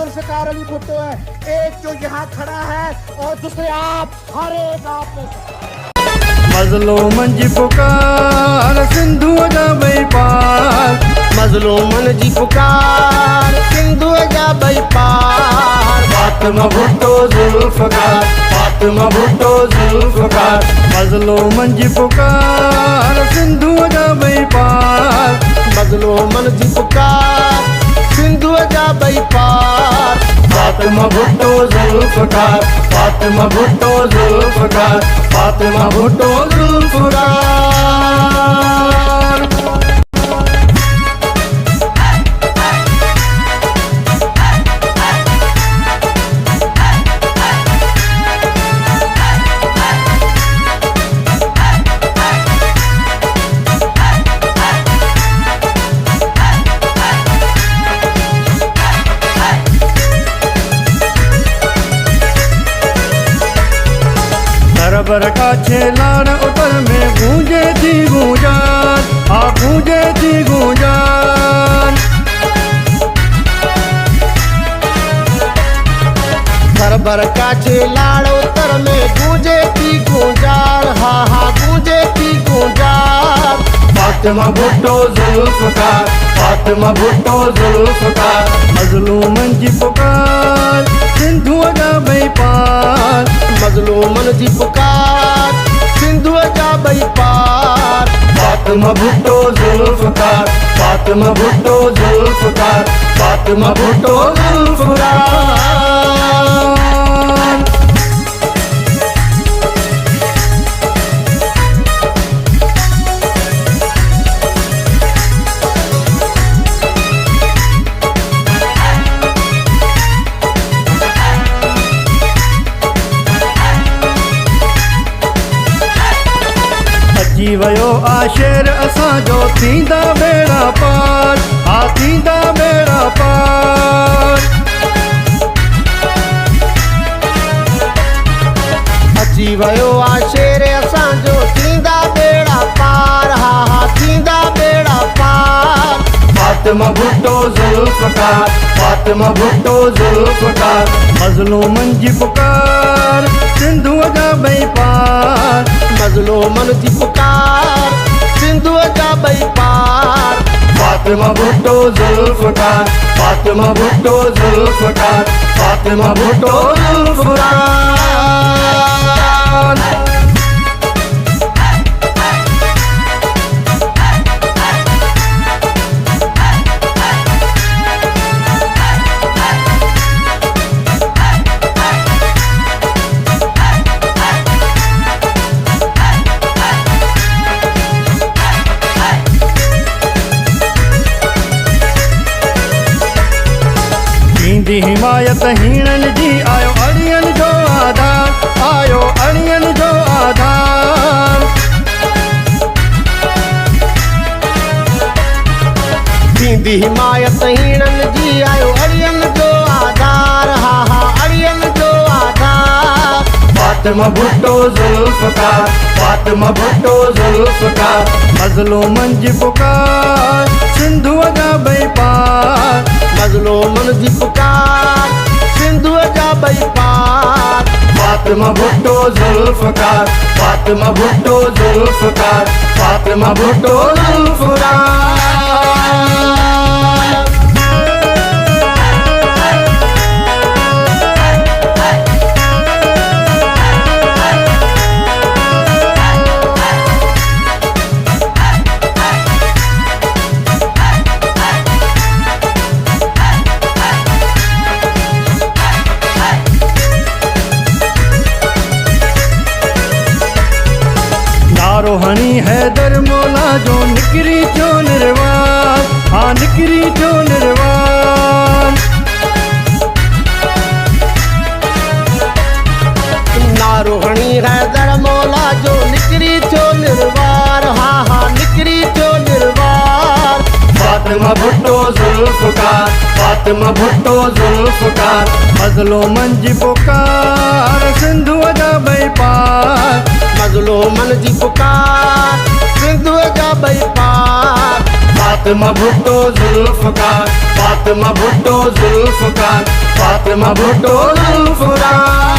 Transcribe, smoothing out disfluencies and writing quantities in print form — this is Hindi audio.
जुल्फिकार अली भुट्टो है, एक जो यहाँ खड़ा है और दूसरे आप, हर एक आप में से। मज़लूमन जी पुकार सिंधु जा भई पार, मज़लूमन जी पुकार सिंधु जा भई पार। फातिमा भुट्टो जुल्फकार, फातिमा भुट्टो जुल्फकार। मज़लूमन जी पुकार सिंधु जा भई पार, मज़लूमन जी पुकार सिंधु जा भई पार। फातिमा भुट्टो जुल्फकार, फातिमा भुट्टो जुल्फकार, फातिमा भुट्टो जुल्फकार। बर का छेलाड़ उतर में गूंजे थी गूंजान, आ गूंजे थी गूंजान। बरबर का छेलाड़ उतर में गूंजे थी गूंजान, हा हा गूंजे थी गूंजान। फातिमा भुट्टो जुल्फकार, फातिमा भुट्टो जुल्फकार। मज़लूमन जी पुकार सिंधु जा भई पार, मज़लूमन जी पुकार सिंधु जा भई पार। फातिमा भुट्टो जुल्फकार, फातिमा भुट्टो जुल्फकार, फातिमा भुट्टो जुल्फकार। जी वयो आशेर असांजो थींदा बेड़ा पार, हा थींदा बेड़ा पार। अची वयो आशेर असांजो थींदा बेड़ा पार, हा हा थींदा बेड़ा पार। फातिमा भुट्टो जुल्फकार, फातिमा भुट्टो जुल्फकार। मज़लूमन जी पुकार सिंधु जा भई पार, मज़लूमन जी पुकार सिंधु जा भई पार। फातिमा भुट्टो जुल्फकार, फातिमा भुट्टो जुल्फकार, फातिमा भुट्टो जुल्फकार। दी हिमायत हीणन जी आयो अड़ियन जो आधार, आयो अड़ियन जो आधार। दींदी हिमायत हीणन जी आयो अड़ियन जो आधार, हा हा अड़ियन जो आधार। फातिमा भुट्टो जुल्फकार, फातिमा भुट्टो जुल्फकार। मज़लूमन जी पुकार सिंधु जा भई पार, मज़लूमन जी पुकार सिंधु जा भई पार। फातिमा भुट्टो जुल्फकार, फातिमा भुट्टो जुल्फकार, फातिमा भुट्टो जुल्फकार। रोहनी हैदर मौला जो निकरी जो निर्वाण, हाँ निकरी जो निर्वाण। नारोहणी हैदर मौला जो निकरी जो निर्वाण, हा हा निकरी जो निर्वाण। फातिमा भुट्टो जुल्फकार, फातिमा भुट्टो जुल्फकार। मज़लूमन जी पुकार सिंधु जा भई पार, मज़लूमन जी पुकार सिंधु जा भई पार। फातिमा भुट्टो जुल्फ़कार, फातिमा भुट्टो जुल्फ़कार, फातिमा भुट्टो जुल्फ़कार।